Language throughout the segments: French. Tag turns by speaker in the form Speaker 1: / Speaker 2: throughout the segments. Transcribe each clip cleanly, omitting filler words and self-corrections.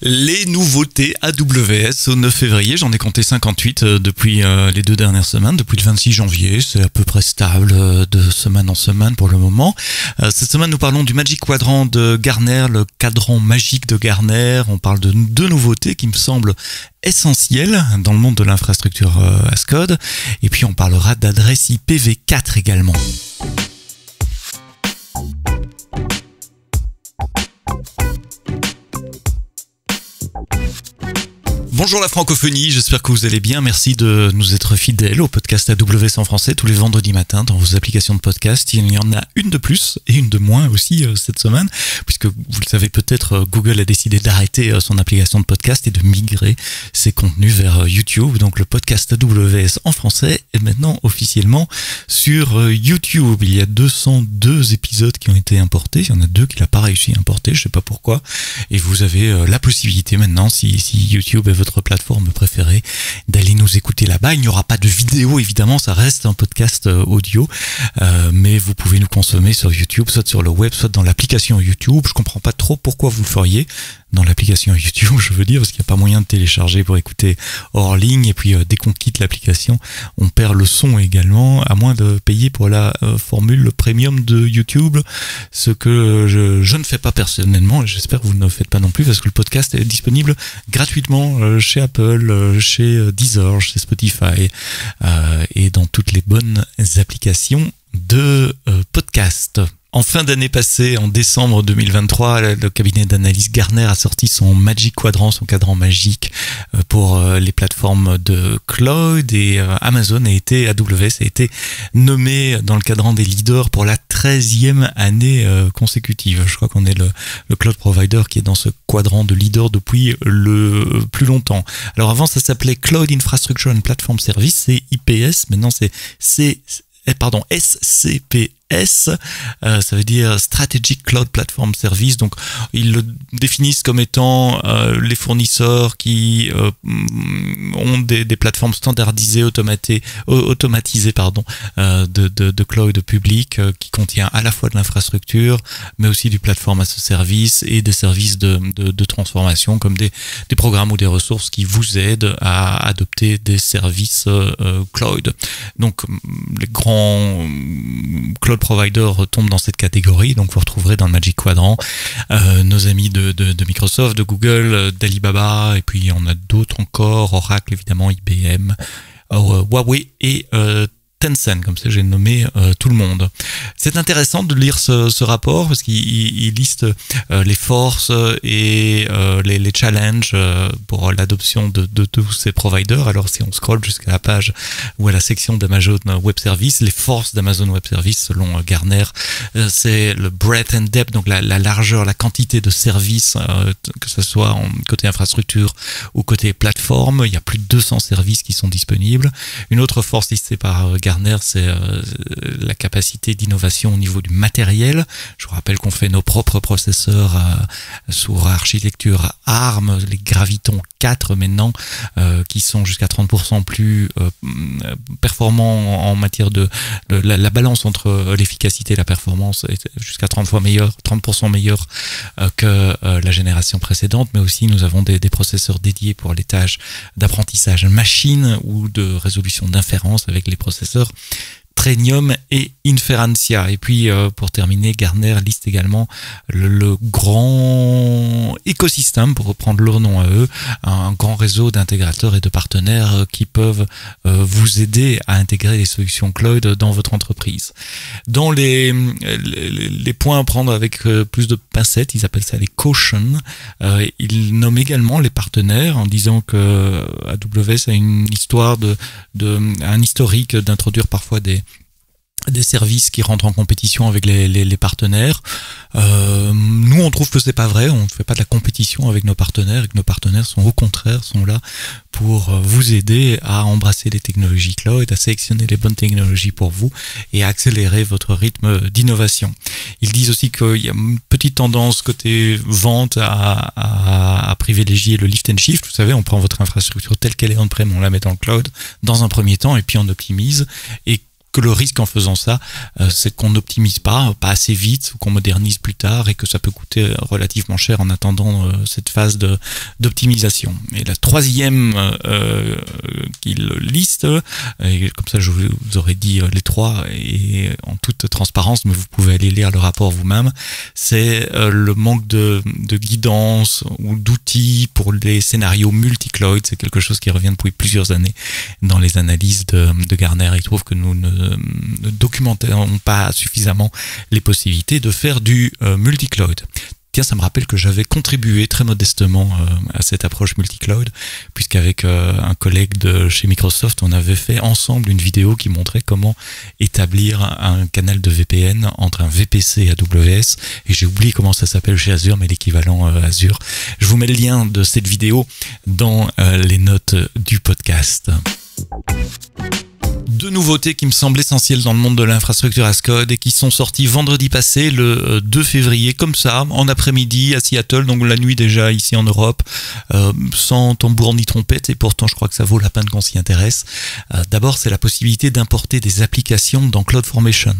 Speaker 1: Les nouveautés AWS au 9 février, j'en ai compté 58 depuis les 2 dernières semaines, depuis le 26 janvier, c'est à peu près stable de semaine en semaine pour le moment. Cette semaine, nous parlons du Magic Quadrant de Gartner, le cadran magique de Gartner. On parle de deux nouveautés qui me semblent essentielles dans le monde de l'infrastructure as code. Et puis on parlera d'adresse IPv4 également. Bonjour la francophonie, j'espère que vous allez bien. Merci de nous être fidèles au podcast AWS en français tous les vendredis matins dans vos applications de podcast. Il y en a une de plus et une de moins aussi cette semaine, puisque vous le savez peut-être, Google a décidé d'arrêter son application de podcast et de migrer ses contenus vers YouTube. Donc le podcast AWS en français est maintenant officiellement sur YouTube. Il y a 202 épisodes qui ont été importés. Il y en a 2 qu'il n'a pas réussi à importer, je ne sais pas pourquoi. Et vous avez la possibilité maintenant, si YouTube est votre plateforme préférée, d'aller nous écouter là-bas. Il n'y aura pas de vidéo, évidemment, ça reste un podcast audio, mais vous pouvez nous consommer sur YouTube, soit sur le web, soit dans l'application YouTube. Je comprends pas trop pourquoi vous le feriez dans l'application YouTube, je veux dire, parce qu'il n'y a pas moyen de télécharger pour écouter hors ligne, et puis dès qu'on quitte l'application, on perd le son également, à moins de payer pour la formule premium de YouTube, ce que je ne fais pas personnellement, et j'espère que vous ne le faites pas non plus, parce que le podcast est disponible gratuitement chez Apple, chez Deezer, chez Spotify, et dans toutes les bonnes applications de podcast. En fin d'année passée, en décembre 2023, le cabinet d'analyse Gartner a sorti son Magic Quadrant, son cadran magique pour les plateformes de cloud, et AWS a été nommé dans le cadran des leaders pour la 13e année consécutive. Je crois qu'on est le cloud provider qui est dans ce quadrant de leader depuis le plus longtemps. Alors avant, ça s'appelait Cloud Infrastructure and Platform Service, c'est IPS, maintenant c'est SCP. Ça veut dire Strategic Cloud Platform Service. Donc ils le définissent comme étant les fournisseurs qui ont des plateformes standardisées, automatisées de cloud public, qui contient à la fois de l'infrastructure, mais aussi du platform as a service et des services de transformation, comme des programmes ou des ressources qui vous aident à adopter des services cloud. Donc les grands cloud providers tombent dans cette catégorie, donc vous retrouverez dans le Magic Quadrant nos amis de Microsoft, de Google, d'Alibaba, et puis on a d'autres encore, Oracle évidemment, IBM, Huawei et Tencent, comme ça j'ai nommé tout le monde. C'est intéressant de lire ce rapport parce qu'il liste les forces et les challenges pour l'adoption de tous ces providers. Alors si on scrolle jusqu'à la page ou à la section d'Amazon Web Services, les forces d'Amazon Web Services selon Gartner, c'est le breadth and depth, donc la largeur, la quantité de services, que ce soit côté infrastructure ou côté plateforme. Il y a plus de 200 services qui sont disponibles. Une autre force listée par Gartner, c'est la capacité d'innovation au niveau du matériel. Je vous rappelle qu'on fait nos propres processeurs sous architecture ARM, les Graviton 4 maintenant, qui sont jusqu'à 30% plus performants en matière de la balance entre l'efficacité et la performance est jusqu'à 30% meilleure que la génération précédente, mais aussi nous avons des processeurs dédiés pour les tâches d'apprentissage machine ou de résolution d'inférence avec les processeurs Trainium et Inferentia. Et puis pour terminer, Gartner liste également le grand écosystème, pour reprendre leur nom à eux, un grand réseau d'intégrateurs et de partenaires qui peuvent vous aider à intégrer les solutions cloud dans votre entreprise. Dans les points à prendre avec plus de pincettes, ils appellent ça les cautions. Ils nomment également les partenaires en disant que AWS a une histoire un historique d'introduire parfois des services qui rentrent en compétition avec les partenaires. Nous, on trouve que c'est pas vrai. On ne fait pas de la compétition avec nos partenaires, et que nos partenaires sont au contraire là pour vous aider à embrasser les technologies cloud, à sélectionner les bonnes technologies pour vous et à accélérer votre rythme d'innovation. Ils disent aussi qu'il y a une petite tendance côté vente à privilégier le lift and shift. Vous savez, on prend votre infrastructure telle qu'elle est on-prem, on la met dans le cloud dans un premier temps et puis on optimise, et que le risque en faisant ça, c'est qu'on n'optimise pas assez vite, ou qu'on modernise plus tard et que ça peut coûter relativement cher en attendant cette phase d'optimisation. Et la troisième qu'il liste, et comme ça je vous aurais dit les trois et en toute transparence, mais vous pouvez aller lire le rapport vous-même, c'est le manque de guidance ou d'outils pour les scénarios multi-cloud. C'est quelque chose qui revient depuis plusieurs années dans les analyses de Gartner. Il trouve que nous ne documentons pas suffisamment les possibilités de faire du multi-cloud. Tiens, ça me rappelle que j'avais contribué très modestement à cette approche multi-cloud, puisqu'avec un collègue de chez Microsoft, on avait fait ensemble une vidéo qui montrait comment établir un canal de VPN entre un VPC et AWS, et j'ai oublié comment ça s'appelle chez Azure, mais l'équivalent Azure. Je vous mets le lien de cette vidéo dans les notes du podcast. Deux nouveautés qui me semblent essentielles dans le monde de l'infrastructure as code et qui sont sorties vendredi passé, le 2 février, comme ça, en après-midi à Seattle, donc la nuit déjà ici en Europe, sans tambour ni trompette, et pourtant je crois que ça vaut la peine qu'on s'y intéresse. D'abord, c'est la possibilité d'importer des applications dans CloudFormation.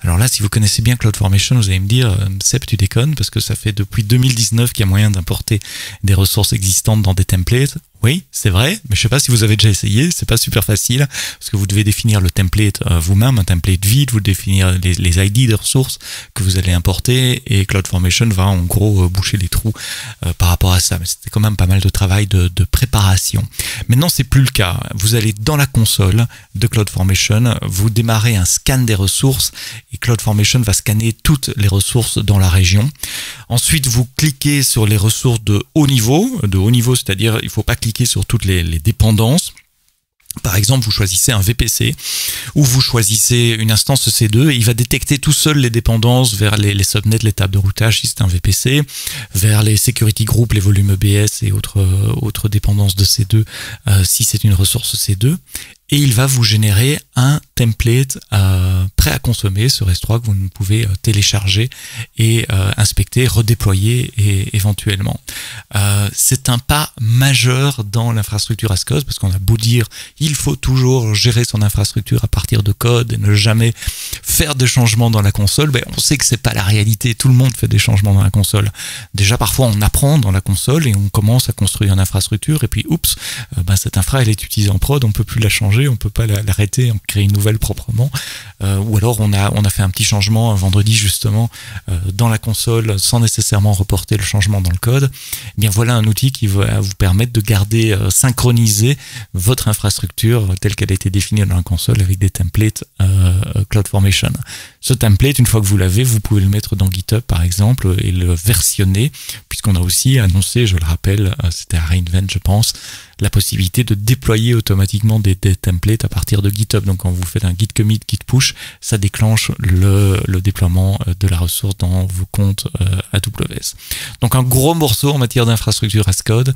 Speaker 1: Alors là, si vous connaissez bien CloudFormation, vous allez me dire, Seb, tu déconnes, parce que ça fait depuis 2019 qu'il y a moyen d'importer des ressources existantes dans des templates. Oui, c'est vrai, mais je sais pas si vous avez déjà essayé, c'est pas super facile, parce que vous devez définir le template vous-même, un template vide, vous définir les ID des ressources que vous allez importer, et CloudFormation va en gros boucher les trous par rapport à ça. Mais c'était quand même pas mal de travail de préparation. Maintenant, c'est plus le cas. Vous allez dans la console de CloudFormation, vous démarrez un scan des ressources, et CloudFormation va scanner toutes les ressources dans la région. Ensuite, vous cliquez sur les ressources de haut niveau, c'est-à-dire il faut pas cliquer sur toutes les dépendances. Par exemple, vous choisissez un VPC ou vous choisissez une instance EC2 et il va détecter tout seul les dépendances vers les subnets, les tables de routage si c'est un VPC, vers les security groups, les volumes EBS et autres dépendances de C2 si c'est une ressource C2. Et il va vous générer un template prêt à consommer sur S3 que vous pouvez télécharger et inspecter, redéployer et éventuellement. C'est un pas majeur dans l'infrastructure as code parce qu'on a beau dire il faut toujours gérer son infrastructure à partir de code et ne jamais faire de changements dans la console. Ben, on sait que c'est pas la réalité. Tout le monde fait des changements dans la console. Déjà parfois on apprend dans la console et on commence à construire une infrastructure et puis oups, cette infra elle est utilisée en prod, on peut plus la changer. On peut pas l'arrêter, on crée une nouvelle proprement, ou alors on a fait un petit changement vendredi justement dans la console sans nécessairement reporter le changement dans le code. Eh bien voilà un outil qui va vous permettre de garder synchronisé votre infrastructure telle qu'elle a été définie dans la console avec des templates CloudFormation. Ce template, une fois que vous l'avez, vous pouvez le mettre dans GitHub par exemple et le versionner, puisqu'on a aussi annoncé, je le rappelle, c'était à reInvent je pense, la possibilité de déployer automatiquement des templates à partir de GitHub. Donc quand vous faites un git commit, git push, ça déclenche le déploiement de la ressource dans vos comptes AWS. Donc un gros morceau en matière d'infrastructure as code,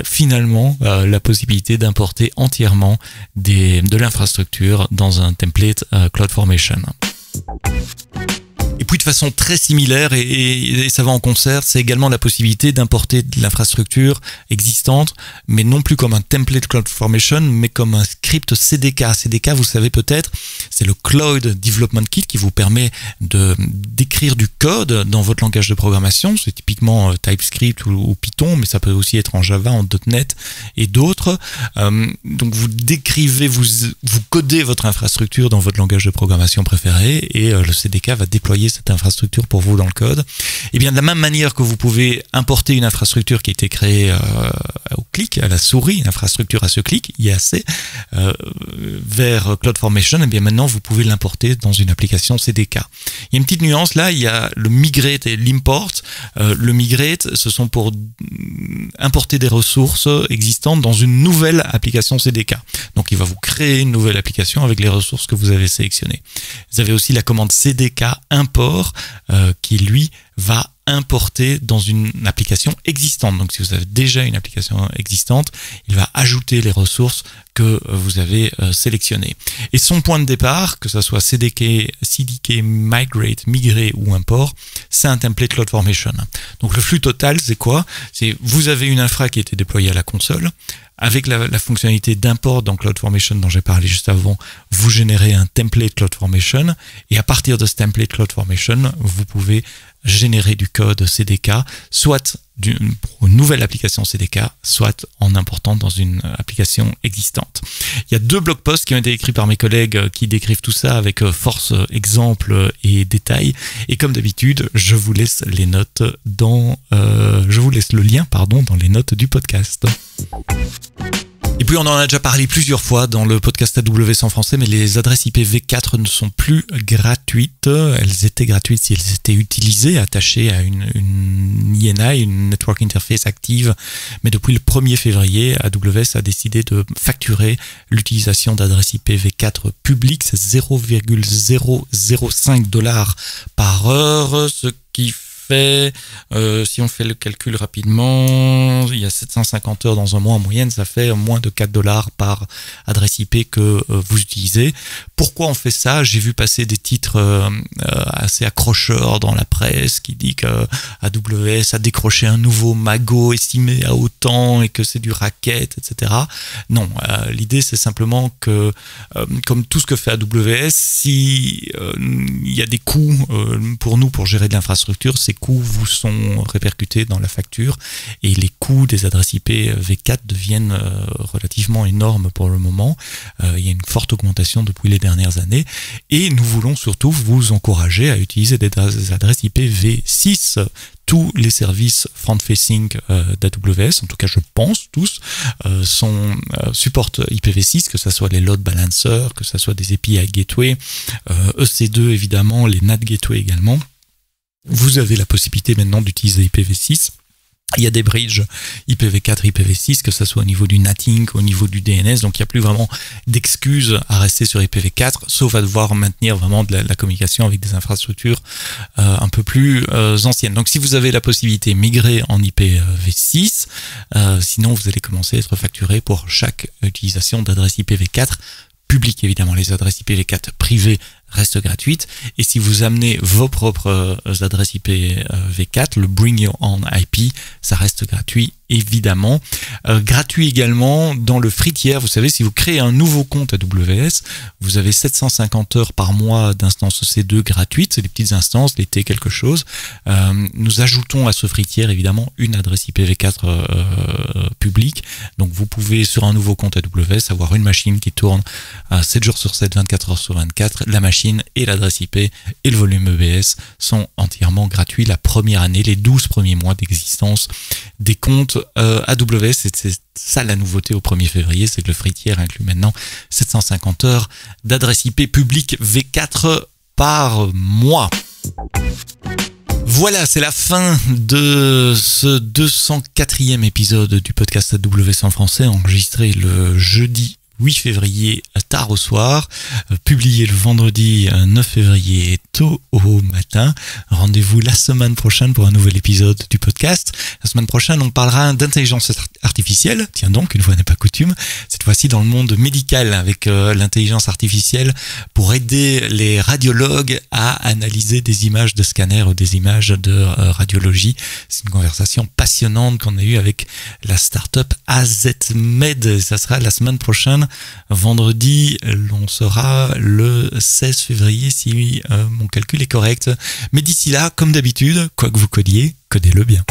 Speaker 1: finalement la possibilité d'importer entièrement de l'infrastructure dans un template CloudFormation. Et puis de façon très similaire, et ça va en concert, c'est également la possibilité d'importer de l'infrastructure existante, mais non plus comme un template CloudFormation, mais comme un script CDK. CDK, vous savez peut-être, c'est le Cloud Development Kit qui vous permet d'écrire du code dans votre langage de programmation. C'est typiquement TypeScript ou Python, mais ça peut aussi être en Java, en .NET et d'autres. Donc vous décrivez, vous codez votre infrastructure dans votre langage de programmation préféré, et le CDK va déployer cette infrastructure pour vous dans le code. Et bien de la même manière que vous pouvez importer une infrastructure qui a été créée au clic, à la souris, une infrastructure à ce clic, IAC, vers CloudFormation, et bien maintenant vous pouvez l'importer dans une application CDK. Il y a une petite nuance là, il y a le migrate et l'import. Le migrate, ce sont pour importer des ressources existantes dans une nouvelle application CDK. Donc il va vous créer une nouvelle application avec les ressources que vous avez sélectionnées. Vous avez aussi la commande CDK import qui lui va importer dans une application existante. Donc si vous avez déjà une application existante, il va ajouter les ressources que vous avez sélectionné. Et son point de départ, que ce soit CDK, migrate, migrer ou import, c'est un template CloudFormation. Donc le flux total, c'est quoi? C'est vous avez une infra qui a été déployée à la console. Avec la fonctionnalité d'import dans CloudFormation dont j'ai parlé juste avant, vous générez un template CloudFormation et à partir de ce template CloudFormation, vous pouvez générer du code CDK, soit pour une nouvelle application CDK, soit en important dans une application existante. Il y a 2 blog posts qui ont été écrits par mes collègues qui décrivent tout ça avec force, exemple et détails. Et comme d'habitude, je vous laisse le lien dans les notes du podcast. Et puis on en a déjà parlé plusieurs fois dans le podcast AWS en français, mais les adresses IPv4 ne sont plus gratuites. Elles étaient gratuites si elles étaient utilisées, attachées à une INI, une Network Interface active. Mais depuis le 1er février, AWS a décidé de facturer l'utilisation d'adresses IPv4 publiques. C'est 0,005 $ par heure, ce qui fait, si on fait le calcul rapidement, il y a 750 heures dans un mois en moyenne, ça fait moins de 4 $ par adresse IP que vous utilisez. Pourquoi on fait ça? J'ai vu passer des titres assez accrocheurs dans la presse qui dit que AWS a décroché un nouveau magot estimé à autant et que c'est du racket, etc. Non, l'idée c'est simplement que, comme tout ce que fait AWS, si il y a des coûts pour nous pour gérer de l'infrastructure, ces coûts vous sont répercutés dans la facture et les coûts des adresses IP V4 deviennent relativement énormes pour le moment. Il y a une forte augmentation depuis les dernières années et nous voulons surtout vous encourager à utiliser des adresses IP V6. Tous les services front-facing d'AWS, en tout cas je pense tous, supportent IPv6, que ce soit les load balancers, que ce soit des API gateway, EC2 évidemment, les NAT gateway également. Vous avez la possibilité maintenant d'utiliser IPv6. Il y a des bridges IPv4, IPv6, que ce soit au niveau du NATing, au niveau du DNS, donc il n'y a plus vraiment d'excuses à rester sur IPv4, sauf à devoir maintenir vraiment de la communication avec des infrastructures un peu plus anciennes. Donc si vous avez la possibilité, migrez en IPv6, sinon vous allez commencer à être facturé pour chaque utilisation d'adresse IPv4 publique. Évidemment, les adresses IPv4 privées restent gratuites. Et si vous amenez vos propres adresses IPv4, le Bring Your Own IP, ça reste gratuit, évidemment. Gratuit également dans le free tier. Vous savez, si vous créez un nouveau compte AWS, vous avez 750 heures par mois d'instances EC2 gratuites. C'est des petites instances, l'été quelque chose. Nous ajoutons à ce free tier, évidemment, une adresse IPv4 publique. Donc, vous pouvez, sur un nouveau compte AWS, avoir une machine qui tourne 7 jours sur 7, 24 heures sur 24. La machine et l'adresse IP et le volume EBS sont entièrement gratuits la première année, les 12 premiers mois d'existence des comptes AWS. C'est ça la nouveauté au 1er février, c'est que le free tier inclut maintenant 750 heures d'adresse IP publique V4 par mois. Voilà, c'est la fin de ce 204e épisode du podcast AWS en français, enregistré le jeudi 8 février tard au soir, publié le vendredi 9 février tôt au matin. Rendez-vous la semaine prochaine pour un nouvel épisode du podcast. La semaine prochaine, on parlera d'intelligence artificielle. Tiens donc, une fois n'est pas coutume. Cette fois-ci dans le monde médical avec l'intelligence artificielle pour aider les radiologues à analyser des images de scanner ou des images de radiologie. C'est une conversation passionnante qu'on a eue avec la startup AZMed. Ça sera la semaine prochaine. Vendredi, on sera le 16 février si mon calcul est correct. Mais d'ici là, comme d'habitude, quoi que vous codiez, codez-le bien.